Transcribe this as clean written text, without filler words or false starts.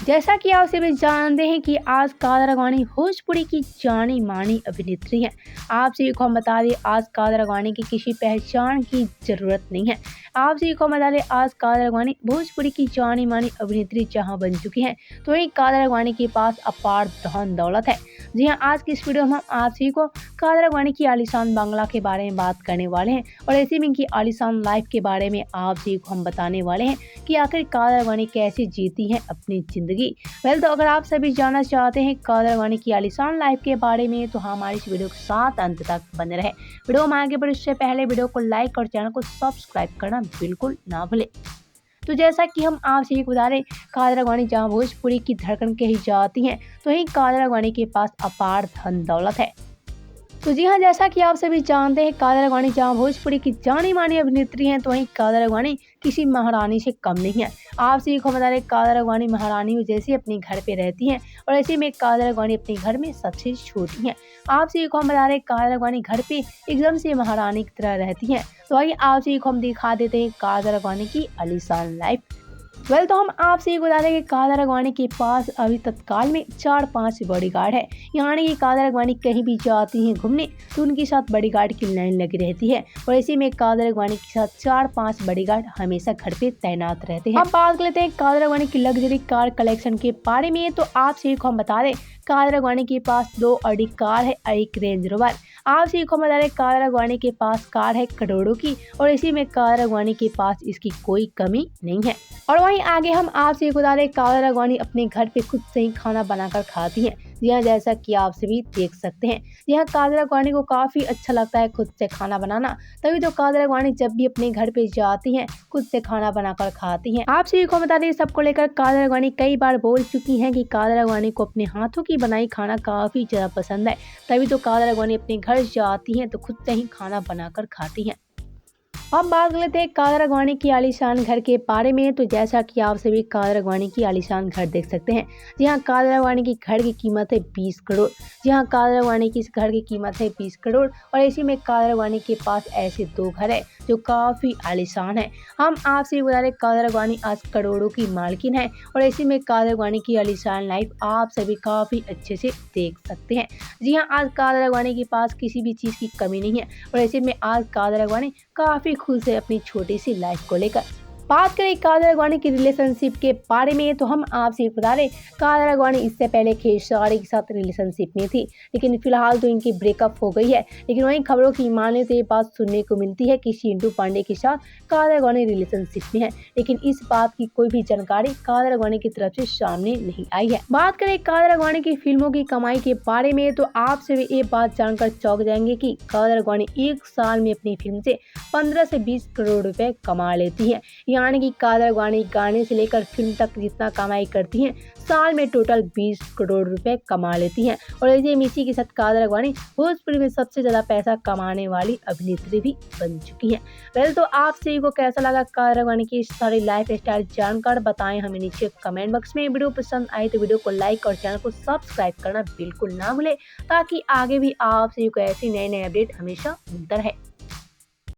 जैसा कि आप सभी जानते हैं कि आज काजल राघवानी भोजपुरी की जानी मानी अभिनेत्री हैं। आप सभी को हम बता दें आज काजल राघवानी की किसी पहचान की जरूरत नहीं है। आप सभी को हम बता दें आज काजल राघवानी भोजपुरी की जानी मानी अभिनेत्री जहां बन चुकी हैं, तो वहीं काजल राघवानी के पास अपार धन दौलत है। जी हाँ, आज की इस वीडियो में हम आप सभी को काजल राघवानी की आलीशान बंगला के बारे में बात करने वाले हैं और ऐसे में इनकी आलीशान लाइफ के बारे में आप सभी को हम बताने वाले हैं कि आखिर काजल राघवानी कैसे जीती हैं अपनी जिंदगी। तो अगर आप सभी जानना चाहते हैं काजल राघवानी की आलीशान लाइफ के बारे में तो हमारी इस वीडियो के साथ अंत तक बने रहे। वीडियो में आगे बढ़ने से पहले वीडियो को लाइक और चैनल को सब्सक्राइब करना बिल्कुल ना भूलें। तो जैसा कि हम आपसे ये बता रहे, काजल राघवानी जहां भोजपुरी की धड़कन कही जाती हैं, तो वहीं काजल राघवानी के पास अपार धन दौलत है। तो जी हाँ, जैसा कि आप सभी जानते हैं काजल राघवानी जहां भोजपुरी की जानी मानी अभिनेत्री हैं, तो वहीं काजल राघवानी किसी महारानी से कम नहीं है। आप सभी को बता दें काजल राघवानी महारानी जैसे अपने घर पे रहती हैं और ऐसे में काजल राघवानी अपने घर में सबसे छोटी हैं। आप सभी को हम बता रहे काजल राघवानी घर पे एकदम से महारानी की तरह रहती हैं। तो आइए आप सभी को हम दिखा देते हैं काजल राघवानी की आलीशान लाइफ। तो हम आपसे ये बता दें कि काजल राघवानी के पास अभी तत्काल में 4-5 बॉडीगार्ड है। यानी कि काजल राघवानी कहीं भी जाती हैं घूमने तो उनके साथ बॉडीगार्ड की लाइन लगी रहती है और इसी में काजल राघवानी के साथ 4-5 बॉडीगार्ड हमेशा घर पे तैनात रहते हैं। अब बात कर लेते हैं काजल राघवानी की लग्जरी कार कलेक्शन के बारे में। तो आपसे हम बता दें काजल राघवानी के पास 2 ऑडी कार है, एक रेंज रोवर। आप सभी को बता दें काजल राघवानी के पास कार है करोड़ों की और इसी में काजल राघवानी के पास इसकी कोई कमी नहीं है। और वहीं आगे हम आपसे बता दें काजल राघवानी अपने घर पे खुद से ही खाना बनाकर खाती हैं। जी हाँ, जैसा कि आप सभी देख सकते हैं, यह काजल राघवानी को काफ़ी अच्छा लगता है खुद से खाना बनाना, तभी तो काजल राघवानी जब भी अपने घर पे जाती हैं खुद से खाना बनाकर खाती हैं। आप सभी को बता दें सबको लेकर काजल राघवानी कई बार बोल चुकी हैं कि काजल राघवानी को अपने हाथों की बनाई खाना काफ़ी ज़्यादा पसंद है, तभी तो काजल राघवानी अपने घर जाती हैं तो खुद से ही खाना बनाकर खाती हैं। अब बात कर लेते हैं काजल राघवानी की आलीशान घर के बारे में। तो जैसा कि आप सभी काजल राघवानी की आलीशान घर देख सकते हैं, जी हाँ, काजल राघवानी की घर की कीमत है 20 करोड़। जी हाँ, काजल राघवानी की इस घर की कीमत है 20 करोड़ और इसी में काजल राघवानी के पास ऐसे 2 घर है जो काफ़ी आलीशान है। हम आपसे बता रहे काजल राघवानी आज करोड़ों की मालकिन है और इसी में काजल राघवानी की आलीशान लाइफ आप सभी काफ़ी अच्छे से देख सकते हैं। जी हाँ, आज काजल राघवानी के पास किसी भी चीज़ की कमी नहीं है और ऐसे में आज काजल राघवानी काफ़ी खुश है अपनी छोटी सी लाइफ को लेकर। बात करें काजल राघवानी की रिलेशनशिप के बारे में तो हम आपसे बता रहे काजल राघवानी इससे पहले खेसारी के साथ रिलेशनशिप में थी, लेकिन फिलहाल तो इनकी ब्रेकअप हो गई है। लेकिन वहीं खबरों की माने तो ये बात सुनने को मिलती है कि चिंटू पांडे के साथ काजल राघवानी रिलेशनशिप में है, लेकिन इस बात की कोई भी जानकारी काजल राघवानी की तरफ से सामने नहीं आई है। बात करें काजल राघवानी की फिल्मों की कमाई के बारे में तो आपसे ये बात जानकर चौंक जाएंगे कि काजल राघवानी एक साल में अपनी फिल्म से 15 से 20 करोड़ रुपए कमा लेती है। यानी कि काजल राघवानी गाने से लेकर फिल्म तक जितना कमाई करती हैं, साल में टोटल 20 करोड़ रुपए कमा लेती हैं और ऐसे में इसी के साथ काजल राघवानी भोजपुरी में सबसे ज्यादा पैसा कमाने वाली अभिनेत्री भी बन चुकी हैं। तो आप सभी को कैसा लगा काजल राघवानी की सारी लाइफ स्टाइल जानकर बताएं हमें नीचे कमेंट बॉक्स में। वीडियो पसंद आई तो वीडियो को लाइक और चैनल को सब्सक्राइब करना बिल्कुल ना भूलें, ताकि आगे भी आप सभी को ऐसी नए नए अपडेट हमेशा मिलता रहे।